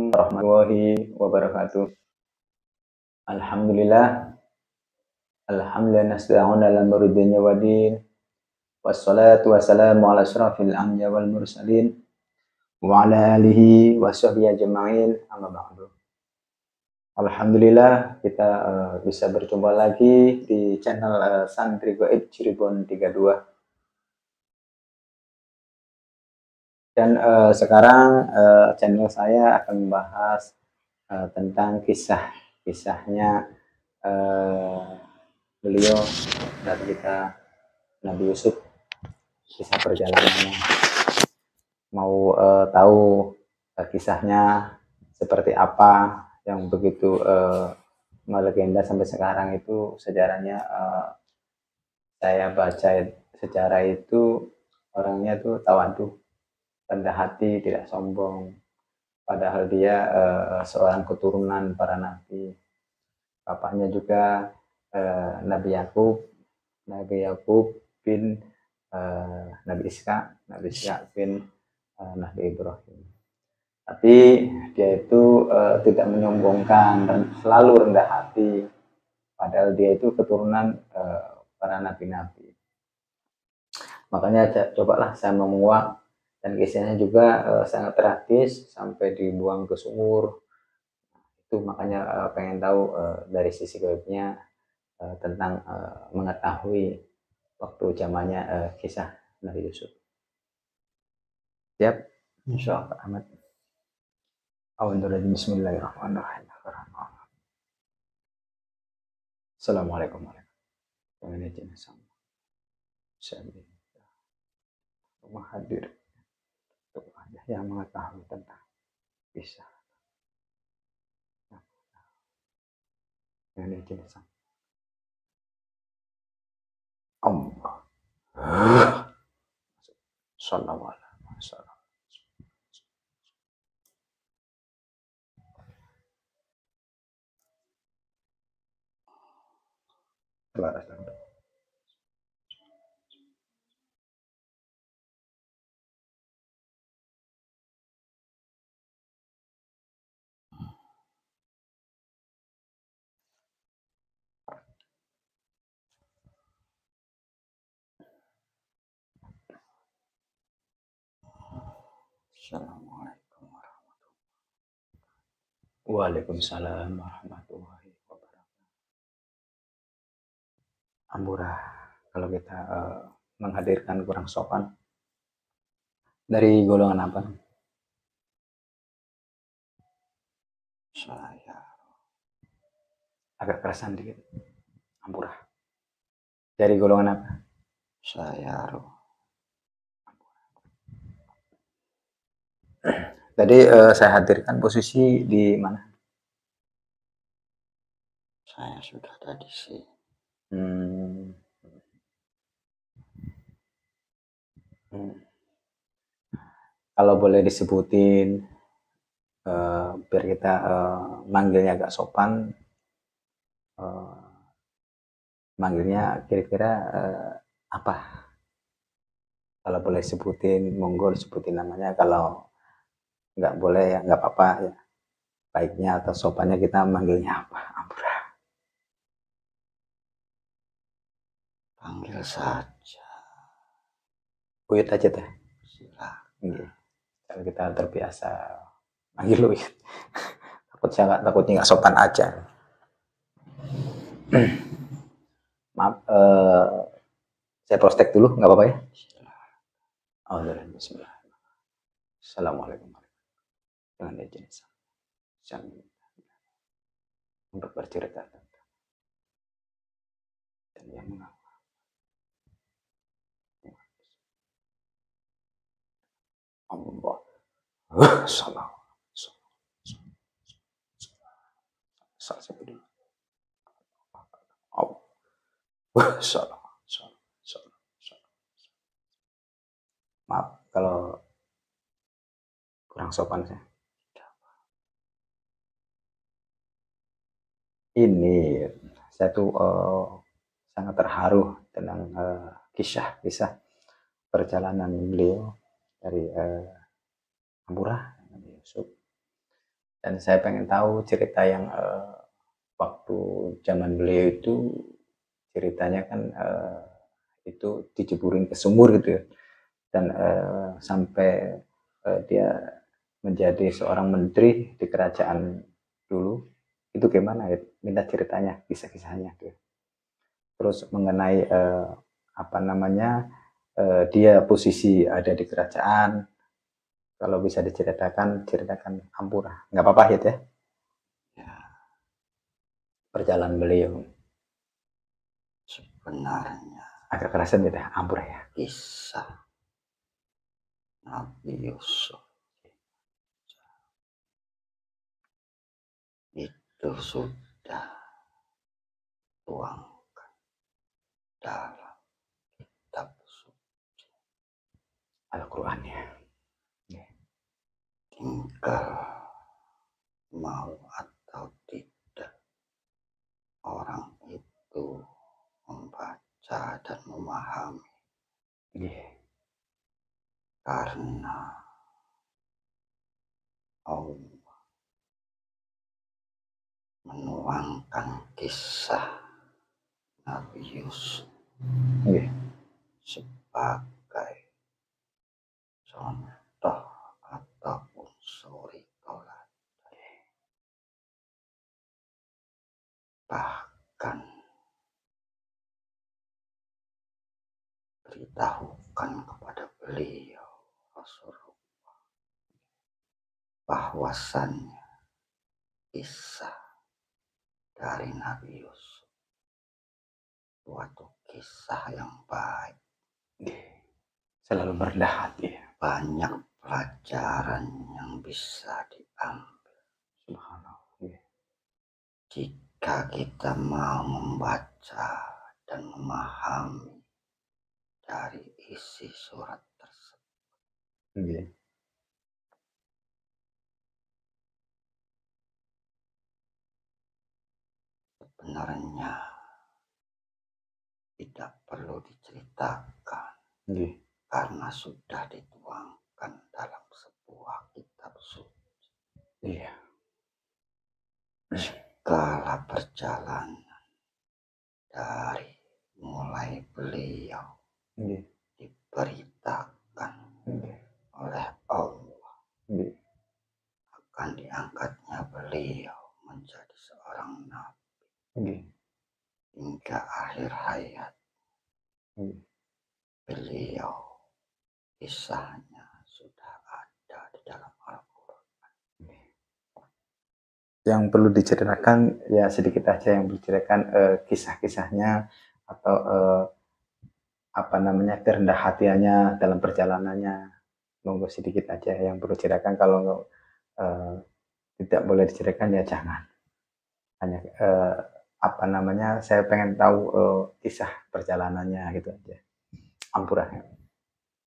warahmatullahi wabarakatuh. Alhamdulillah, alhamdulillah nasta'inu ala marudinya wadin. Wassalatu wassalamu ala asyrafil anbiya wal mursalin wa ala alihi wa sahbihi ajma'in. Amma ba'du. Alhamdulillah kita bisa berjumpa lagi di channel Santri Gaib Cirebon 32. Dan sekarang channel saya akan membahas tentang kisahnya beliau dan kita Nabi Yusuf, kisah perjalanannya. Mau tahu kisahnya seperti apa yang begitu melegenda sampai sekarang itu sejarahnya. Saya baca sejarah itu orangnya tuh tawadhu, rendah hati, tidak sombong. Padahal dia seorang keturunan para nabi. Bapaknya juga Nabi Yakub bin Nabi Ishak bin Nabi Ibrahim. Tapi dia itu tidak menyombongkan dan selalu rendah hati. Padahal dia itu keturunan para nabi-nabi. Makanya cobalah saya menguak, dan kisahnya juga sangat tragis sampai dibuang ke sumur. Itu makanya pengen tahu dari sisi gaibnya tentang mengetahui waktu zamannya kisah Nabi Yusuf. Siap? Insyaallah Ahmad. Bismillahirrahmanirrahim. Assalamualaikum warahmatullahi wabarakatuh. Rumah hadir untuk yang mengetahui tentang kisah yang jenis Allah. Sallallahu alaihi wasallam. Assalamualaikum warahmatullahi wabarakatuh. Waalaikumsalam warahmatullahi wabarakatuh. Ampurah kalau kita menghadirkan kurang sopan. Dari golongan apa? Saya agak kerasan dikit. Ampurah. Dari golongan apa? Saya Tadi saya hadirkan posisi di mana? Saya sudah tadi sih. Kalau boleh disebutin biar kita manggilnya agak sopan, manggilnya kira-kira apa? Kalau boleh sebutin, monggo sebutin namanya. Kalau nggak boleh ya nggak apa-apa ya. Baiknya atau sopannya kita manggilnya apa? Ampurah. Panggil saja. Uyut aja teh. Silakan. Kalau kita terbiasa manggil Uyut. Takutnya nggak sopan aja. Maaf, saya prospek dulu, nggak apa-apa ya? Bismillah. Assalamualaikum warahmatullahi wabarakatuh. Untuk bercerita tentang dan yang mengaku. Allah. Salam. Maaf kalau kurang sopan saya. Ini saya tuh sangat terharu tentang kisah perjalanan beliau dari Ampurah, Nabi Yusuf. Dan saya pengen tahu cerita yang waktu zaman beliau itu ceritanya kan itu diceburin ke sumur gitu ya, dan sampai dia menjadi seorang menteri di kerajaan dulu, itu gimana ya? Minta ceritanya, kisah-kisahnya tuh. Terus mengenai apa namanya, dia posisi ada di kerajaan, kalau bisa diceritakan, ceritakan Ampura. Nggak apa-apa ya, Ya, perjalanan beliau. sebenarnya Agak kerasan ya, Ampura ya. kisah Nabi Yusuf itu sudah tuangkan dalam kitab suci. Al-Quran ya. Tinggal mau atau tidak orang itu membaca dan memahami, karena Allah menuangkan kisah Nabi Yusuf sebagai contoh ataupun suri toladan. Bahkan beritahukan kepada beliau Rasulullah bahwasannya kisah dari Nabi Yusuf suatu kisah yang baik, Selalu merendah hati. banyak pelajaran yang bisa diambil. Subhanallah. Jika kita mau membaca dan memahami dari isi surat tersebut. Sebenarnya tidak perlu diceritakan, karena sudah dituangkan dalam sebuah kitab suci. Segala perjalanan dari mulai beliau diberitakan oleh Allah akan diangkatnya beliau menjadi seorang nabi hingga akhir hayat. Beliau kisahnya sudah ada di dalam Al-Quran. Yang perlu diceritakan ya sedikit aja, yang diceritakan kisah-kisahnya atau apa namanya, kerendah hatiannya dalam perjalanannya. Monggo sedikit aja yang perlu diceritakan. Kalau tidak boleh diceritakan ya jangan. Hanya apa namanya, saya pengen tahu kisah perjalanannya gitu aja. Ampura.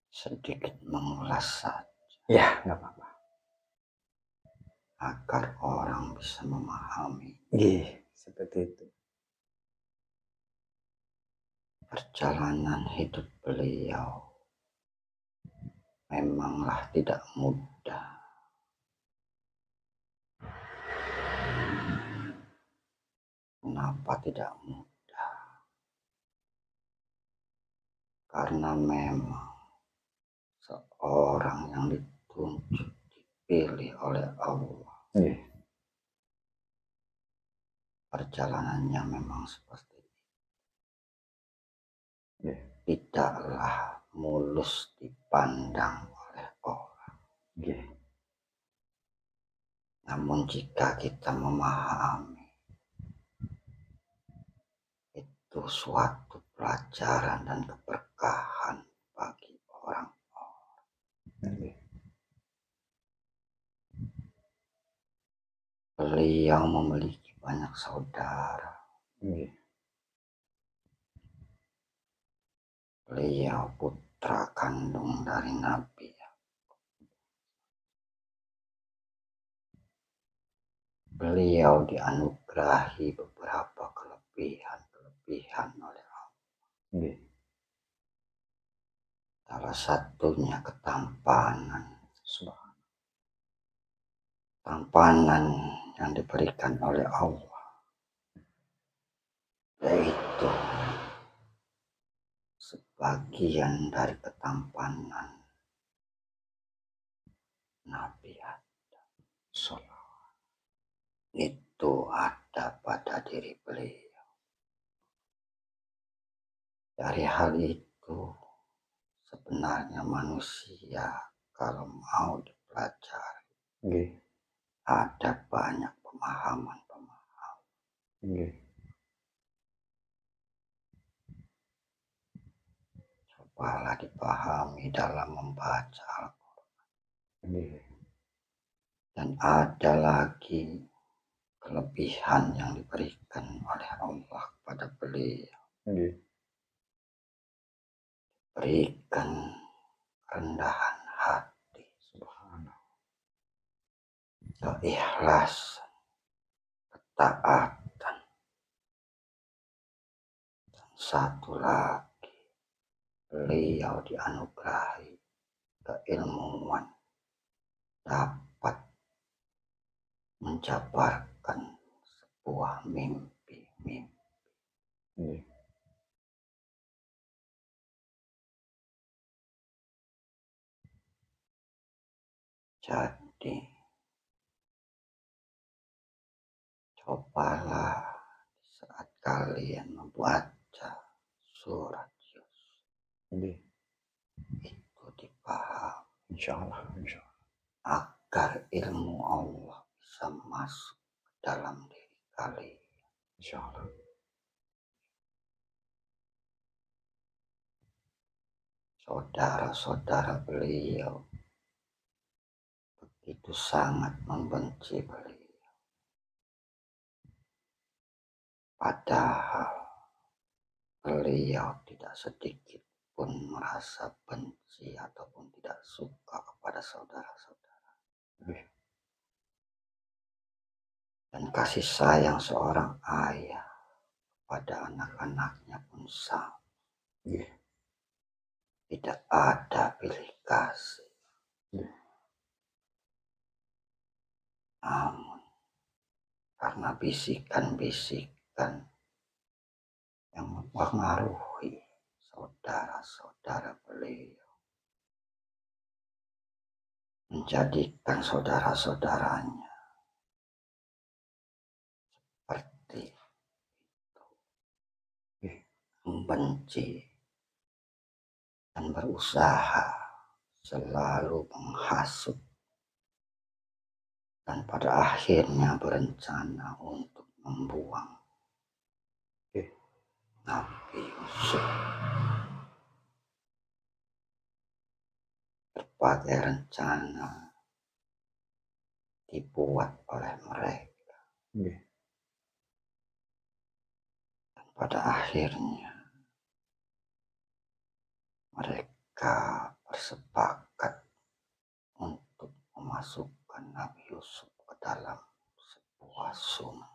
Sedikit mengulas saja. Ya, nggak apa-apa. Agar orang bisa memahami. Seperti itu. Perjalanan hidup beliau memanglah tidak mudah. Kenapa tidak mudah? Karena memang seorang yang ditunjuk, dipilih oleh Allah. Perjalanannya memang seperti itu. Tidaklah mulus dipandang oleh orang. Namun jika kita memahami, itu suatu pelajaran dan keberkahan bagi orang-orang. Beliau memiliki banyak saudara. Beliau putra kandung dari Nabi. Beliau dianugerahi beberapa kelebihan oleh Allah. Salah satunya ketampanan. tampanan yang diberikan oleh Allah, yaitu sebagian dari ketampanan Nabi Adam itu ada pada diri beliau. Dari hal itu sebenarnya manusia kalau mau dipelajari ada banyak pemahaman. Cobalah dipahami dalam membaca Al-Quran. Dan ada lagi kelebihan yang diberikan oleh Allah kepada beliau. Berikan kerendahan hati, subhanallah, keikhlasan, ketaatan, dan satu lagi beliau dianugerahi keilmuan, dapat menjabarkan sebuah mimpi. Jadi cobalah saat kalian membaca surat Yusuf itu dipahami, insyaallah, agar ilmu Allah bisa masuk ke dalam diri kalian, insyaallah. Saudara-saudara beliau begitu sangat membenci beliau, padahal beliau tidak sedikit pun merasa benci ataupun tidak suka kepada saudara-saudara. Dan kasih sayang seorang ayah pada anak-anaknya pun sama. Tidak ada pilih kasih. Namun karena bisikan-bisikan yang mempengaruhi saudara-saudara beliau, menjadikan saudara-saudaranya seperti itu, membenci dan berusaha selalu menghasut, dan pada akhirnya berencana untuk membuang Nabi Yusuf. Berbagai rencana dibuat oleh mereka. Dan pada akhirnya mereka bersepakat untuk memasukkan Nabi Yusuf ke dalam sebuah sumur.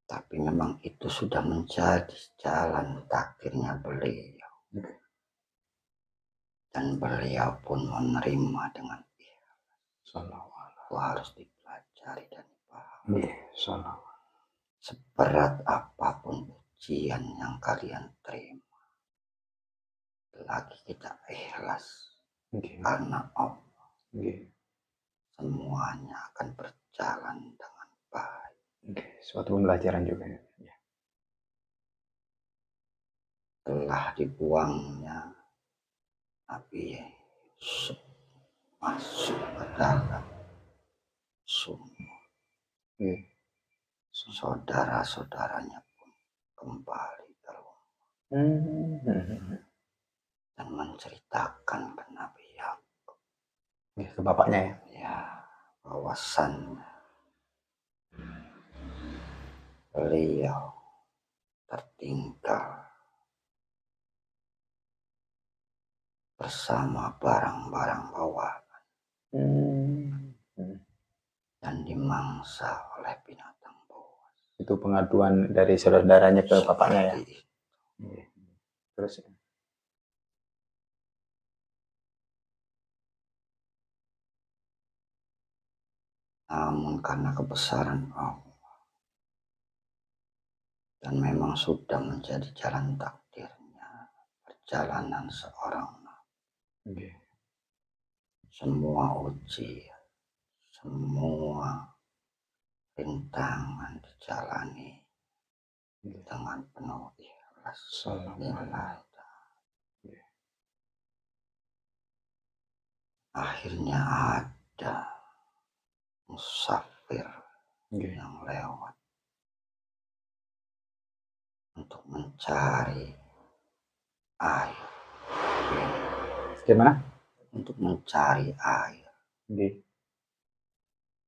Tapi memang itu sudah menjadi jalan takdirnya beliau. Dan beliau pun menerima dengan ikhlas. Itu harus dipelajari dan dipahami. Seberat apapun ujian yang kalian terima, lagi kita ikhlas karena Allah, semuanya akan berjalan dengan baik. Suatu pembelajaran juga. Telah dibuangnya Nabi Yusuf masuk ke dalam sumur, saudara-saudaranya pun kembali ke rumah dan menceritakan ke Nabi Yakub, ke bapaknya bahwasannya beliau tertinggal bersama barang-barang bawaan dan dimangsa oleh binatang buas. Itu pengaduan dari saudara-saudaranya ke bapaknya ya. Terus namun karena kebesaran Allah dan memang sudah menjadi jalan takdirnya perjalanan seorang nabi. Semua ujian, semua rintangan dijalani dengan penuh ikhlas. Akhirnya ada musafir yang lewat untuk mencari air. Gimana? Untuk mencari air.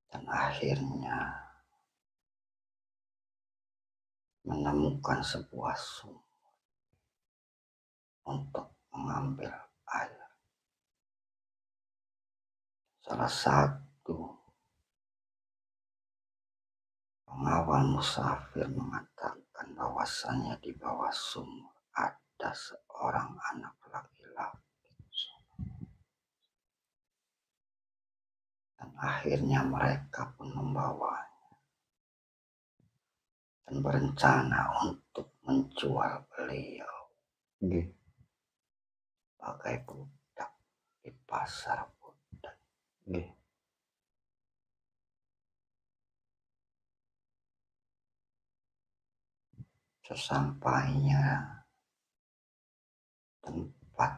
Dan akhirnya menemukan sebuah sumur untuk mengambil air. Salah satu pengawal musafir mengatakan bahwasannya di bawah sumur ada seorang anak laki-laki. Dan akhirnya mereka pun membawanya dan berencana untuk menjual beliau sebagai budak di pasar budak. Sesampainya tempat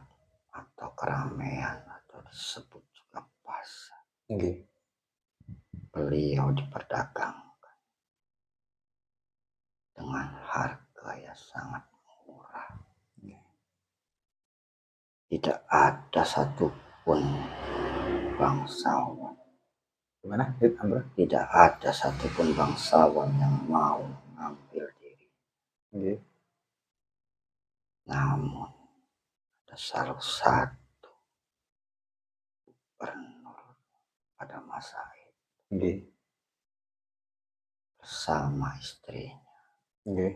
atau keramaian atau disebut juga pasar, beliau diperdagangkan dengan harga yang sangat murah. Tidak ada satupun bangsawan, tidak ada satupun bangsawan yang mau mengambil diri. Namun ada salah satu gubernur pada masa itu bersama istrinya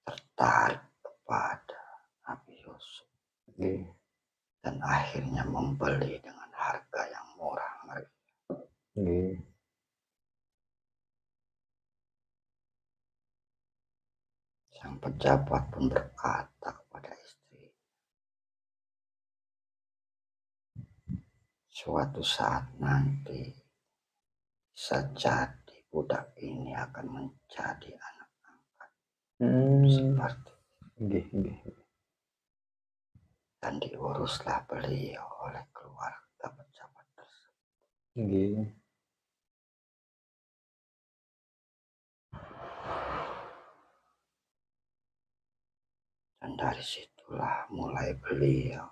tertarik kepada Nabi Yusuf dan akhirnya membeli dengan harga yang murah meriah. Sang pejabat pun berkata kepada istri, suatu saat nanti bisa jadi budak ini akan menjadi anak angkat seperti dan diuruslah beliau oleh keluarga pejabat tersebut. Dan dari situlah mulai beliau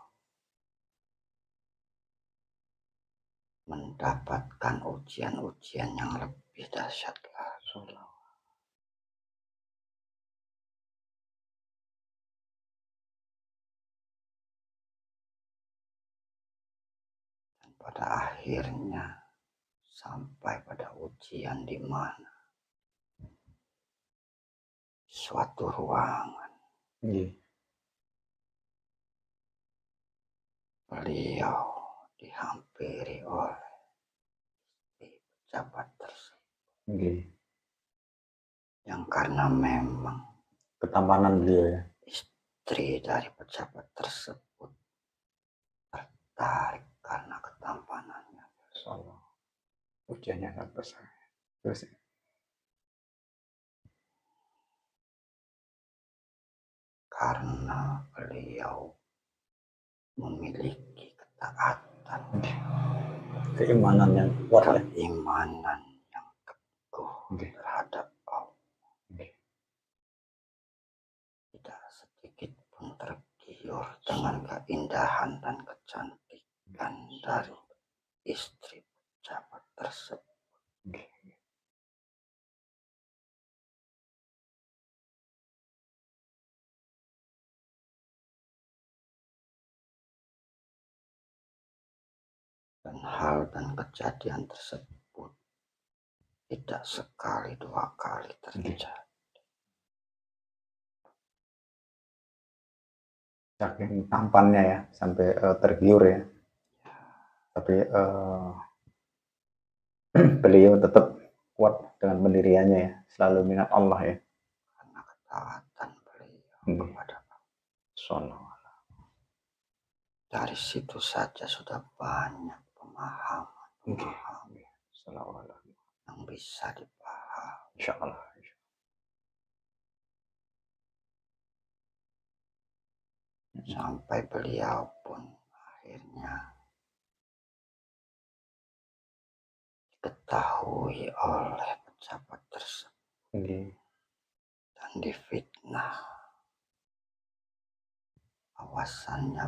mendapatkan ujian-ujian yang lebih dahsyat lagi. Dan pada akhirnya sampai pada ujian di mana suatu ruangan beliau dihampiri oleh pejabat tersebut yang karena memang ketampanan beliau ya, istri dari pejabat tersebut tertarik karena ketampanannya. Ujiannya sangat besar. Terus karena beliau memiliki ketaatan, keimanan yang kuat, keimanan yang teguh terhadap Allah. Tidak sedikit pun tergiur dengan keindahan dan kecantikan dari istri pejabat tersebut. Dan hal dan kejadian tersebut tidak sekali dua kali terjadi. Saking tampannya ya, sampai tergiur ya. Tapi beliau tetap kuat dengan pendiriannya ya, selalu mengingat Allah ya. Karena ketaatan beliau kepada Allah. Sallallahu. Dari situ saja sudah banyak pemahaman yang bisa dipahami. Insyaallah. Sampai beliau pun akhirnya diketahui oleh pejabat tersebut dan difitnah. Awasannya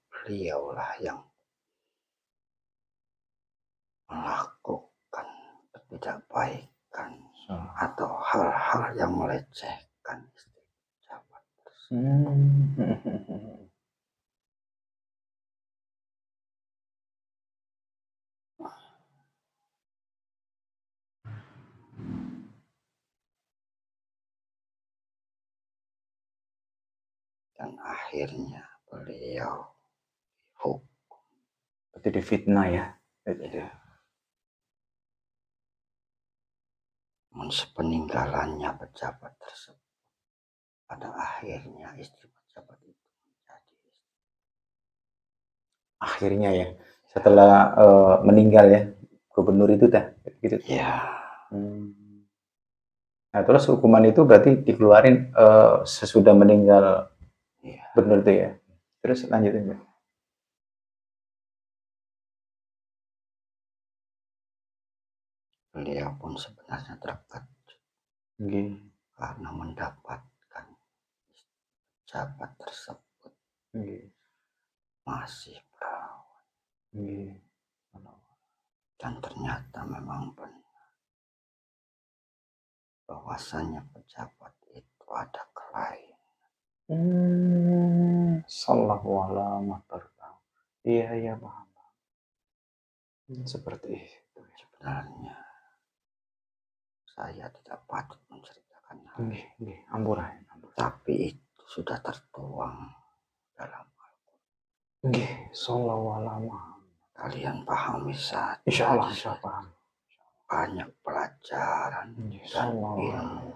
beliaulah yang melakukan ketidakbaikan atau hal-hal yang melecehkan istri pejabat tersebut. Dan akhirnya beliau dihukum. Itu difitnah ya. Sepeninggalannya pejabat tersebut, pada akhirnya istri pejabat itu menjadi istri. Akhirnya ya, setelah meninggal ya gubernur itu dah gitu. Ya. Nah terus hukuman itu berarti dikeluarin sesudah meninggal gubernur itu ya. Terus lanjutin ya. Beliau pun sebenarnya terkejut karena mendapatkan pejabat tersebut masih perawan. Dan ternyata memang benar bahwasannya pejabat itu ada kelainan. Sallallahu alaihi wasallam. Iya paham. Seperti itu. Sebenarnya saya tidak patut menceritakan hal ini. Ampura. Tapi itu sudah tertuang dalam Al-Quran. Sallallahu alaihi wasallam. Kalian pahami saja. Insyaallah paham. Banyak pelajaran dan ilmu.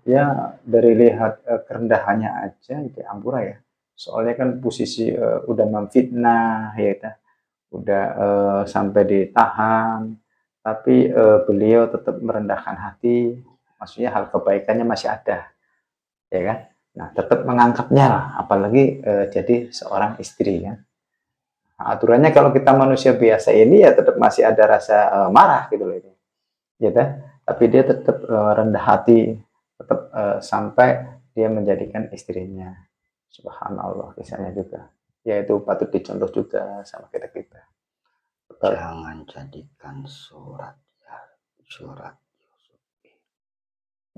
Ya dari lihat kerendahannya aja itu Ampura ya. Soalnya kan posisi udah memfitnah ya, udah sampai ditahan, tapi beliau tetap merendahkan hati, maksudnya hal kebaikannya masih ada, ya kan? Nah tetap mengangkatnya lah, apalagi jadi seorang istri kan. Nah, aturannya kalau kita manusia biasa ini ya tetap masih ada rasa marah gitu loh ini, ya kan? Tapi dia tetap rendah hati, tetap sampai dia menjadikan istrinya. Subhanallah kisahnya juga. Ya itu patut dicontoh juga sama kita-kita. Jangan jadikan surat Yusuf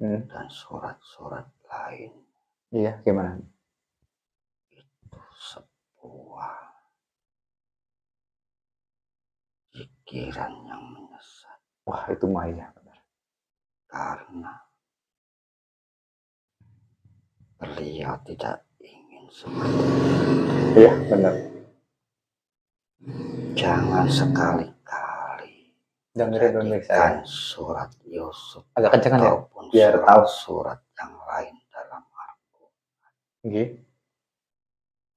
dan surat-surat lain. Iya, gimana? Itu sebuah pikiran yang menyesat. Wah, itu mah ya benar. Karena beliau tidak ingin seperti itu. Iya, benar. Jangan sekali-kali jadikan surat Yusuf agak kencang ya, biar tahu surat yang lain dalam Al-Quran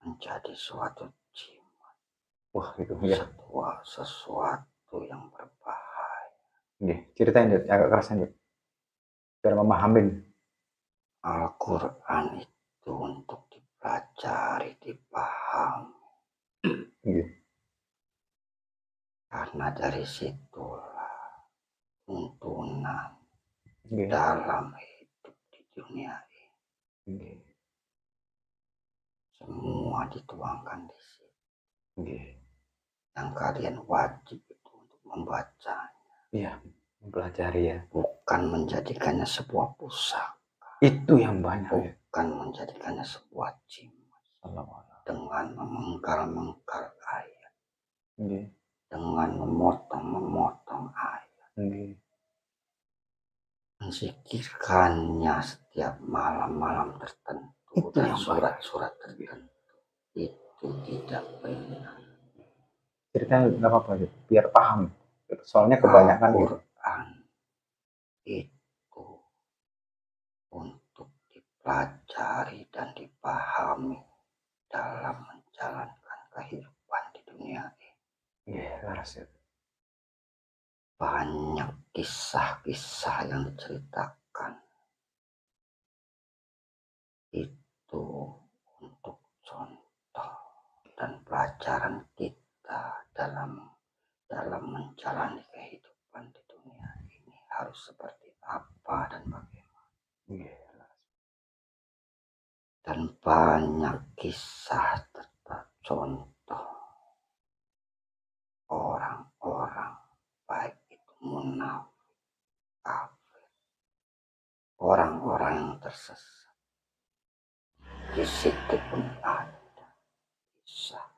menjadi suatu jimat. Wah, itu ya. Sesuatu yang berbahaya. Ceritain deh, agak kerasan deh. Biar memahamin. Al-Quran itu untuk dipelajari, dipahami. Karena dari situlah tuntunan dalam hidup di dunia ini. Semua dituangkan di situ. Yang kalian wajib itu untuk membacanya. Iya, mempelajari ya. Bukan menjadikannya sebuah pusaka. Itu yang banyak. Bukan menjadikannya sebuah jimat. Dengan memengkal-mengkal ayat. Dengan memotong-memotong ayat. Menzikirkannya setiap malam-malam tertentu itu dan surat-surat tertentu. Itu tidak benar. Ceritanya nggak apa-apa, biar paham. Soalnya kebanyakan gitu. Al-Quran itu untuk dipelajari dan dipahami dalam menjalankan kehidupan di dunia ini. Banyak kisah-kisah yang diceritakan itu untuk contoh dan pelajaran kita dalam menjalani kehidupan di dunia ini harus seperti apa dan bagaimana. Dan banyak kisah serta contoh orang-orang baik itu munafik, kafir, orang-orang yang tersesat. Di situ pun ada kisah.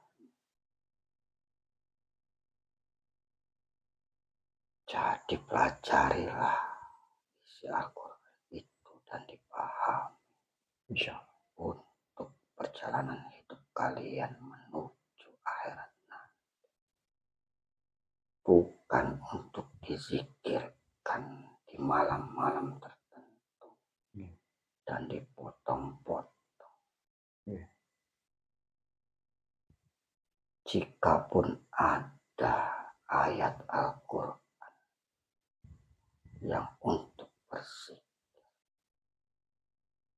Jadi pelajarilah isi Al-Quran itu dan dipahami, insya Allah, untuk perjalanan hidup kalian menuju akhirat nanti. Bukan untuk dizikirkan di malam-malam tertentu dan dipotong-potong. Jikapun ada ayat Al-Quran yang untuk berzikir,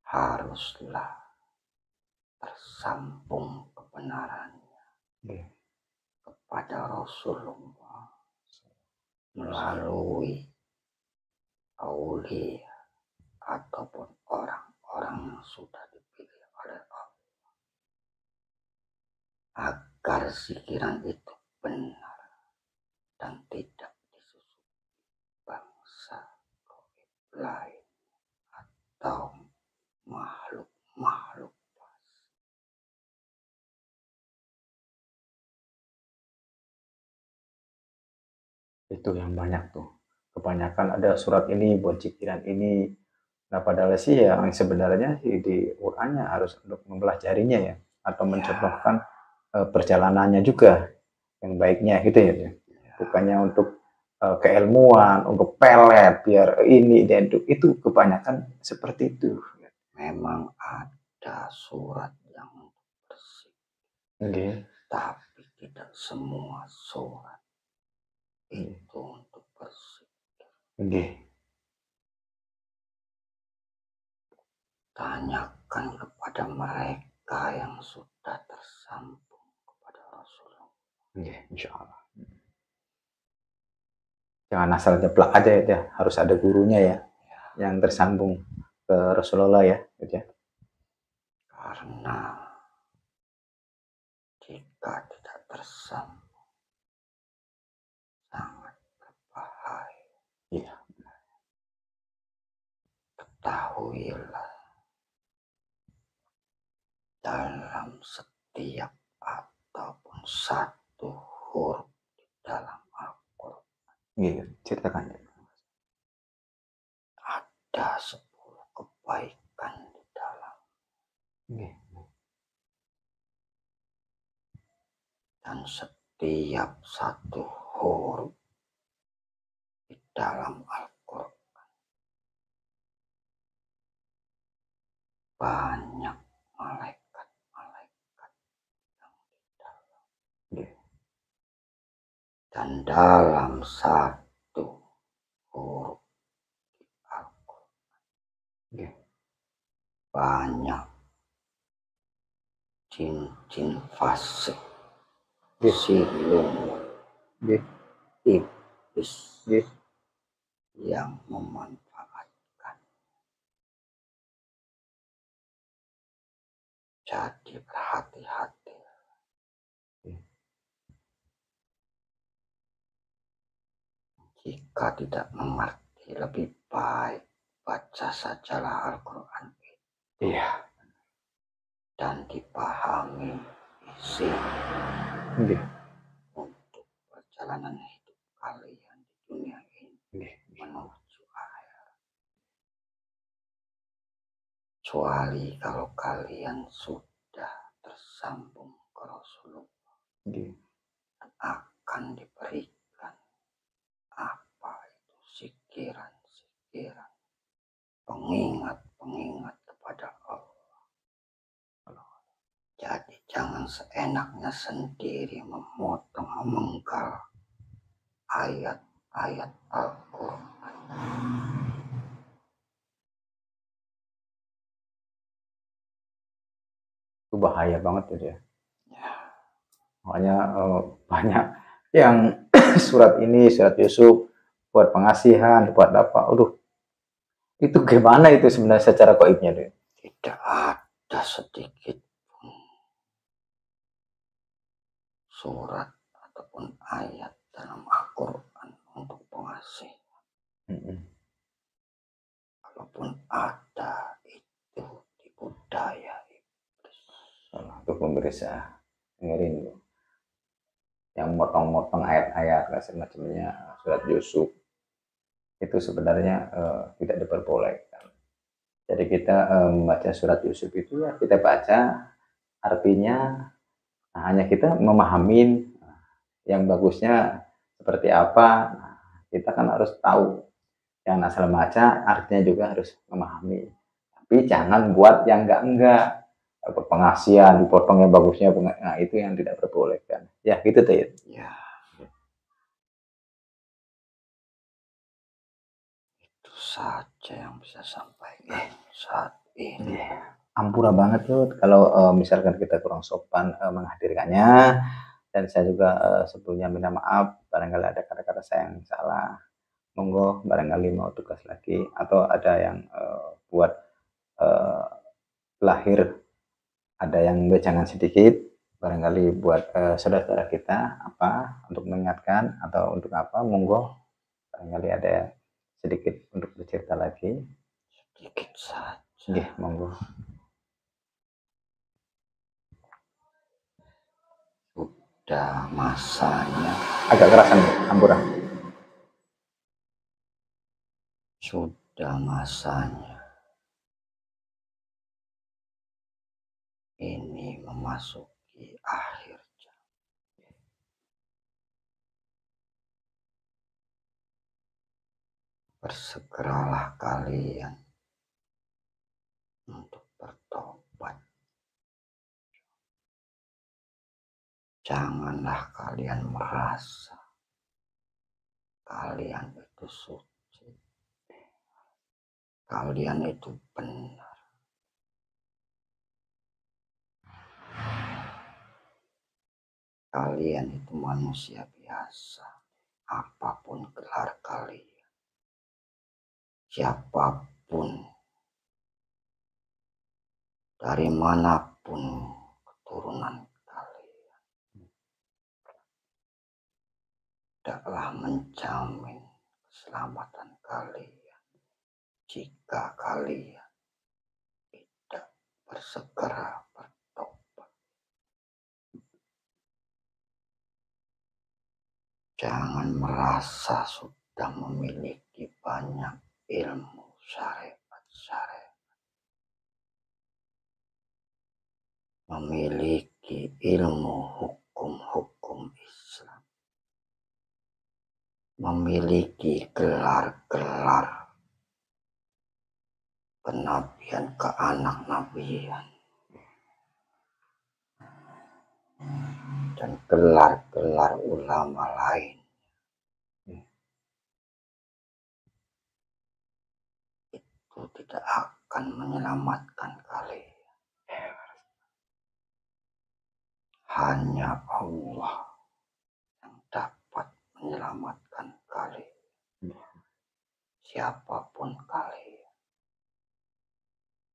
haruslah tersambung kebenarannya kepada Rasulullah melalui aulia ataupun orang-orang yang sudah dipilih oleh Allah, agar zikiran itu benar dan tidak disusupi bangsa lain atau makhluk-makhluk. Itu yang banyak tuh. Kebanyakan ada surat ini buat zikiran ini. Nah, padahal sih ya yang sebenarnya di Qurannya harus untuk mempelajarinya ya, atau mencontohkan perjalanannya juga yang baiknya gitu ya. Bukannya untuk keilmuan, untuk pelet biar ini dan itu kebanyakan seperti itu. Memang ada surat yang bersih, tapi tidak semua surat itu untuk berzikir. Tanyakan kepada mereka yang sudah tersambung kepada Rasulullah. Insya Allah. Jangan asal jeplak aja ya, harus ada gurunya ya, yang tersambung ke Rasulullah ya, gitu ya. Karena jika tidak tersambung sangat berbahaya. Iya. Ketahuilah, dalam setiap ataupun satu huruf di dalam Al-Quran, Ceritakan. ada 10 kebaikan di dalam. Dan setiap satu huruf di dalam Al-Quran banyak malaikat-malaikat yang di dalam. Dan dalam satu huruf di Al-Quran banyak jin-jin fasik, siluman, iblis yang memanfaatkan. Jadi berhati-hati. Jika tidak mengerti, lebih baik baca sajalah Al-Quran itu. Dan dipahami isi untuk perjalanan hidup kalian di dunia ini menuju akhirat. Kecuali kalau kalian sudah tersambung ke Rasulullah, dan akan diberikan sikiran-sikiran, pengingat-pengingat kepada Allah. Jadi jangan seenaknya sendiri memotong, memenggal ayat-ayat Al-Quran. Itu bahaya banget itu ya. Makanya banyak yang surat ini, surat Yusuf buat pengasihan, buat apa, aduh, itu gimana itu sebenarnya secara gaibnya deh? Tidak ada sedikit pun surat ataupun ayat dalam Al-Quran untuk pengasihan. Kalaupun ada, itu di budaya iblis. Itu pemirsa, dengerin yang motong-motong ayat-ayat semacamnya surat Yusuf itu sebenarnya tidak diperbolehkan. Jadi kita membaca surat Yusuf itu ya kita baca artinya, nah, hanya kita memahamin yang bagusnya seperti apa. Nah, kita kan harus tahu, yang asal baca artinya juga harus memahami. Tapi jangan buat yang enggak pengasihan, dipotongnya bagusnya, nah itu yang tidak diperbolehkan. Ya gitu tuh ya. Itu saja yang bisa sampaikan saat ini. Ampura banget tuh kalau misalkan kita kurang sopan menghadirkannya, dan saya juga sebelumnya minta maaf barangkali ada kata-kata saya yang salah. Monggo barangkali mau tugas lagi atau ada yang buat lahir ada yang wejangan sedikit barangkali buat saudara-saudara kita apa untuk mengingatkan atau untuk apa, monggo barangkali ada sedikit untuk bercerita lagi. Sedikit saja. Nggih, monggo. Sudah masanya. Agak kerasan Ampura. Sudah masanya ini memasuki akhir jam. Bersegeralah kalian untuk bertobat. Janganlah kalian merasa kalian itu suci, kalian itu benar. Kalian itu manusia biasa, apapun gelar kalian, siapapun, dari manapun keturunan kalian, tidaklah menjamin keselamatan kalian jika kalian tidak bersegera bertobat. Jangan merasa sudah memiliki banyak ilmu syariat, memiliki ilmu hukum-hukum Islam, memiliki gelar-gelar kenabian, keanak-nabian, dan gelar-gelar ulama lain. Itu tidak akan menyelamatkan kalian. Hanya Allah yang dapat menyelamatkan kalian. Siapapun kalian,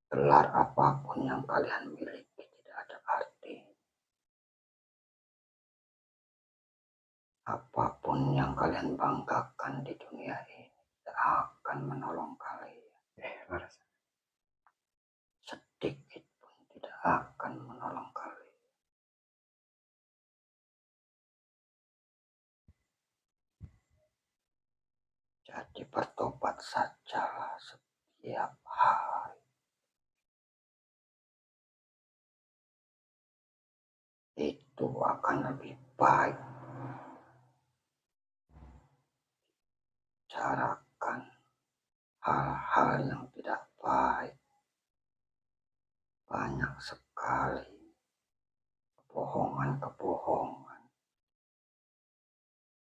gelar apapun yang kalian miliki tidak ada arti. Apapun yang kalian banggakan di dunia ini tidak akan menolong kalian. Sedikit pun tidak akan menolong kalian. Jadi bertobat sajalah setiap hari. Itu akan lebih baik. Carakan hal-hal yang tidak baik. Banyak sekali kebohongan-kebohongan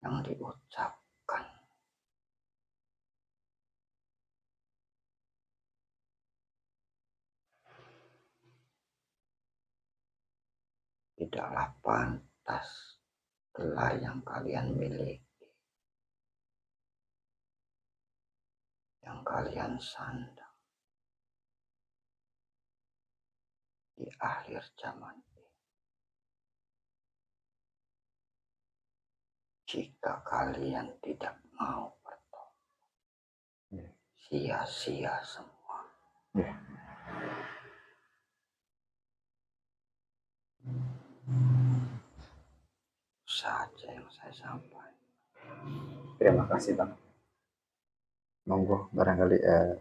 yang diucapkan. Tidaklah pantas gelar yang kalian miliki, yang kalian sandang di akhir zaman ini. Jika kalian tidak mau bertobat, sia-sia semua. Saja yang saya sampaikan. Terima kasih Bang. Monggo barangkali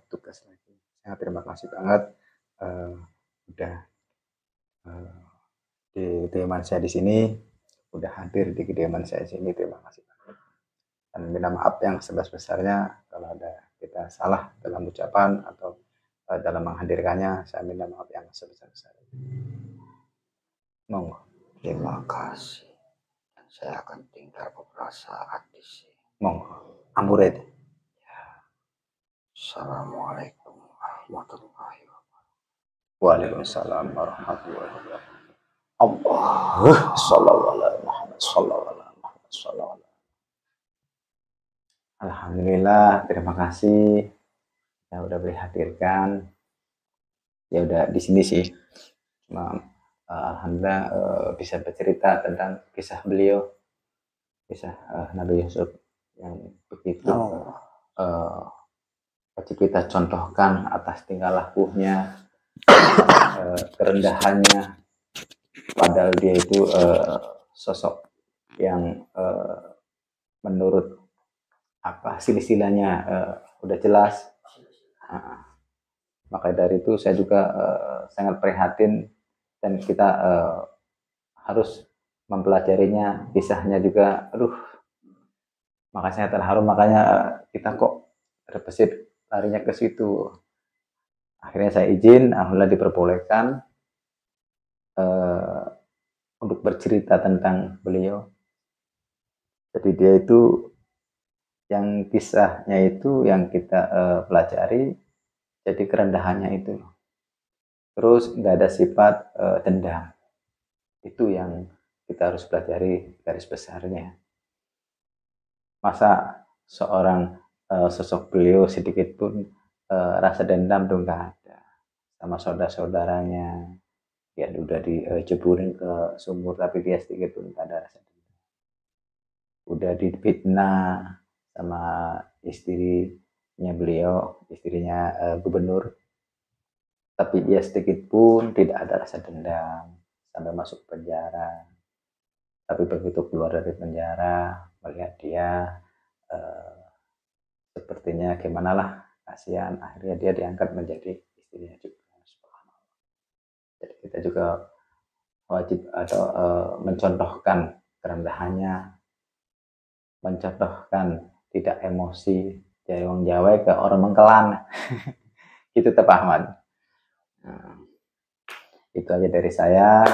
tugas lagi. Saya terima kasih banget udah di kediaman saya di sini, udah hadir di kediaman saya di sini. Terima kasih banget. Dan minta maaf yang sebesar-besarnya kalau ada kita salah dalam ucapan atau dalam menghadirkannya. Saya minta maaf yang sebesar-besarnya. Monggo. Terima kasih. Dan saya akan tinggal beberapa saat di sini. Monggo. Amuret. Assalamualaikum warahmatullahi wabarakatuh. Waalaikumsalam warahmatullahi wabarakatuh. Allah sallallahu alaihi wasallam. Alhamdulillah, terima kasih yang udah dihadirkan. Ya udah di sini sih. Cuma alhamdulillah bisa bercerita tentang kisah beliau, kisah Nabi Yusuf yang begitu wajib kita contohkan atas tingkah lakunya, kerendahannya, padahal dia itu sosok yang menurut silsilahnya udah jelas. Maka dari itu saya juga sangat prihatin dan kita harus mempelajarinya, kisahnya juga. Maka saya terharu, makanya kita kok terbesit larinya ke situ. Akhirnya saya izin, alhamdulillah diperbolehkan untuk bercerita tentang beliau. Jadi dia itu yang kisahnya itu yang kita pelajari, jadi kerendahannya itu. Terus nggak ada sifat dendam. Itu yang kita harus pelajari garis besarnya. Masa seorang sosok beliau sedikit pun rasa dendam tuh nggak ada sama saudara-saudaranya. Ya udah dijeburin ke sumur tapi dia sedikit pun nggak ada rasa dendam. Udah difitnah sama istrinya beliau, istrinya gubernur, tapi dia sedikit pun tidak ada rasa dendam sampai masuk penjara. Tapi begitu keluar dari penjara, melihat dia sepertinya gimana lah, kasihan, akhirnya dia diangkat menjadi istrinya juga. Jadi kita juga wajib atau mencontohkan kerendahannya, mencontohkan tidak emosi, dari wong Jawa ke orang Mengkelan. Itu tepahaman. Nah, itu aja dari saya.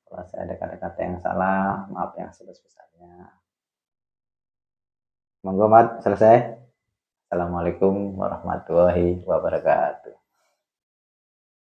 Kalau saya ada kata-kata yang salah, maaf yang sebesar-besarnya. Monggo Mat, selesai. Assalamualaikum warahmatullahi wabarakatuh.